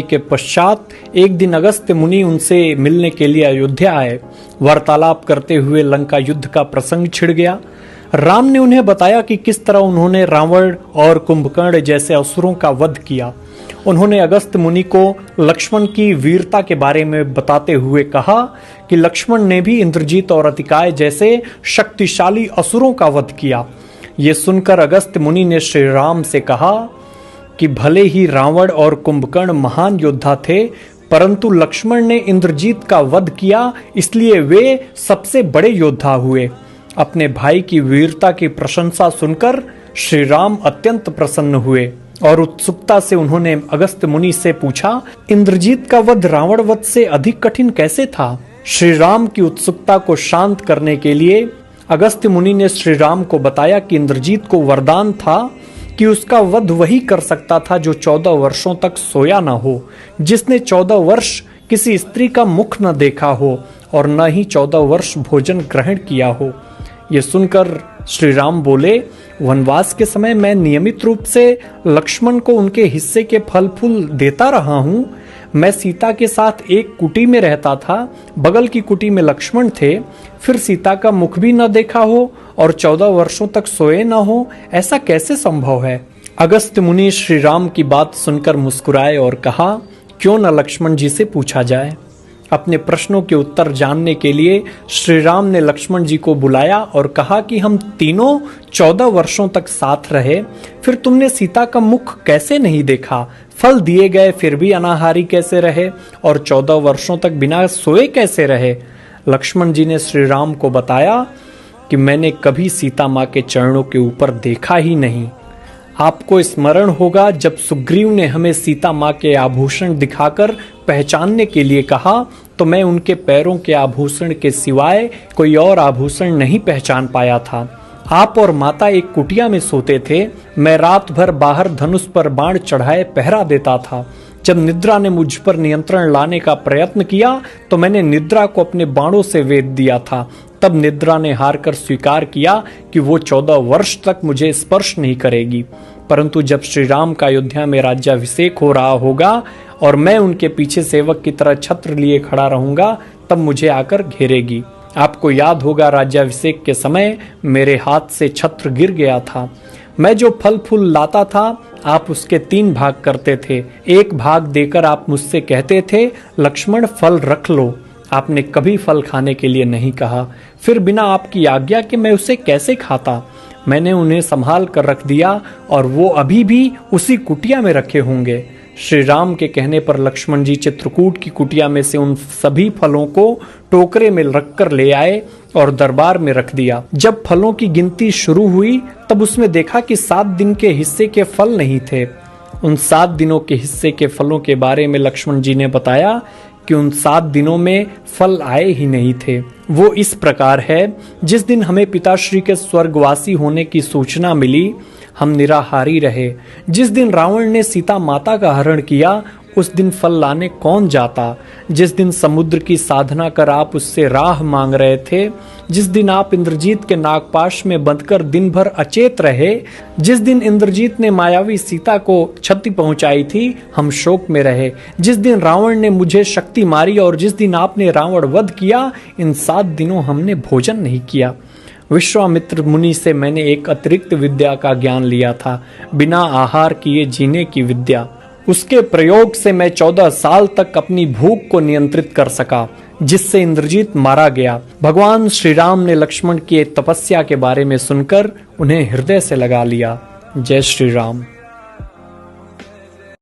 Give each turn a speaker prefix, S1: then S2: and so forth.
S1: के पश्चात एक दिन अगस्त्य मुनि उनसे मिलने के लिए अयोध्या आए। वार्तालाप करते हुए लंका युद्ध का प्रसंग छिड़ गया। राम ने उन्हें बताया कि किस तरह उन्होंने रावण और कुंभकर्ण जैसे असुरों का वध किया। उन्होंने अगस्त्य मुनि को लक्ष्मण की वीरता के बारे में बताते हुए कहा कि लक्ष्मण ने भी इंद्रजीत और अतिकाय जैसे शक्तिशाली असुरों का वध किया। ये सुनकर अगस्त्य मुनि ने श्री राम से कहा कि भले ही रावण और कुंभकर्ण महान योद्धा थे, परंतु लक्ष्मण ने इंद्रजीत का वध किया, इसलिए वे सबसे बड़े योद्धा हुए। अपने भाई की वीरता की प्रशंसा सुनकर श्री राम अत्यंत प्रसन्न हुए और उत्सुकता से उन्होंने अगस्त्य मुनि से पूछा, इंद्रजीत का वध रावण वध से अधिक कठिन कैसे था? श्री राम की उत्सुकता को शांत करने के लिए अगस्त्य मुनि ने श्री राम को बताया कि इंद्रजीत को वरदान था कि उसका वध वही कर सकता था जो 14 वर्षों तक सोया न हो, जिसने 14 वर्ष किसी स्त्री का मुख न देखा हो और न ही 14 वर्ष भोजन ग्रहण किया हो। ये सुनकर श्री राम बोले, वनवास के समय मैं नियमित रूप से लक्ष्मण को उनके हिस्से के फल फूल देता रहा हूँ। मैं सीता के साथ एक कुटी में रहता था, बगल की कुटी में लक्ष्मण थे, फिर सीता का मुख भी न देखा हो और 14 वर्षों तक सोए न हो, ऐसा कैसे संभव है? अगस्त्य मुनि श्री राम की बात सुनकर मुस्कुराए और कहा, क्यों न लक्ष्मण जी से पूछा जाए। अपने प्रश्नों के उत्तर जानने के लिए श्री राम ने लक्ष्मण जी को बुलाया और कहा कि हम तीनों 14 वर्षों तक साथ रहे, फिर तुमने सीता का मुख कैसे नहीं देखा? फल दिए गए फिर भी अनाहारी कैसे रहे और 14 वर्षों तक बिना सोए कैसे रहे? लक्ष्मण जी ने श्री राम को बताया कि मैंने कभी सीता माँ के चरणों के ऊपर देखा ही नहीं। आपको स्मरण होगा जब सुग्रीव ने हमें सीता माँ के आभूषण दिखाकर पहचानने के लिए कहा, तो मैं उनके पैरों के आभूषण के सिवाय कोई और आभूषण नहीं पहचान पाया था। आप और माता एक कुटिया में सोते थे, मैं रात भर बाहर धनुष पर बाण चढ़ाए पहरा देता था। जब निद्रा ने मुझ पर नियंत्रण लाने का प्रयत्न किया तो मैंने निद्रा को अपने बाणों से वेध दिया था। तब निद्रा ने हारकर स्वीकार किया कि वो 14 वर्ष तक मुझे स्पर्श नहीं करेगी। परंतु जब श्री राम का अयोध्या में राज्याभिषेक हो रहा होगा और मैं उनके पीछे सेवक की तरह छत्र लिए खड़ा रहूंगा, तब मुझे आकर घेरेगी। आपको याद होगा राज्याभिषेक के समय मेरे हाथ से छत्र गिर गया था। मैं जो फल फूल लाता था आप उसके 3 भाग करते थे। एक भाग देकर आप मुझसे कहते थे, लक्ष्मण फल रख लो। आपने कभी फल खाने के लिए नहीं कहा। फिर बिना आपकी आज्ञा के मैं उसे कैसे खाता? मैंने उन्हें संभाल कर रख दिया और वो अभी भी उसी कुटिया में रखे होंगे। श्री राम के कहने पर लक्ष्मण जी चित्रकूट की कुटिया में से उन सभी फलों को टोकरे में रखकर ले आए और दरबार में रख दिया। जब फलों की गिनती शुरू हुई तब उसमें देखा कि 7 दिन के हिस्से के फल नहीं थे। उन 7 दिनों के हिस्से के फलों के बारे में लक्ष्मण जी ने बताया कि उन 7 दिनों में फल आए ही नहीं थे। वो इस प्रकार है, जिस दिन हमें पिताश्री के स्वर्गवासी होने की सूचना मिली हम निराहारी रहे। जिस दिन रावण ने सीता माता का हरण किया उस दिन फल लाने कौन जाता? जिस दिन समुद्र की साधना कर आप उससे राह मांग रहे थे, जिस दिन आप इंद्रजीत के नागपाश में बंधकर दिन भर अचेत रहे, जिस दिन इंद्रजीत ने मायावी सीता को क्षति पहुंचाई थी, हम शोक में रहे। जिस दिन रावण ने मुझे शक्ति मारी और जिस दिन आपने रावण वध किया, इन 7 दिनों हमने भोजन नहीं किया। विश्वामित्र मुनि से मैंने एक अतिरिक्त विद्या का ज्ञान लिया था, बिना आहार किए जीने की विद्या। उसके प्रयोग से मैं 14 साल तक अपनी भूख को नियंत्रित कर सका, जिससे इंद्रजीत मारा गया। भगवान श्री राम ने लक्ष्मण की तपस्या के बारे में सुनकर उन्हें हृदय से लगा लिया। जय श्री राम।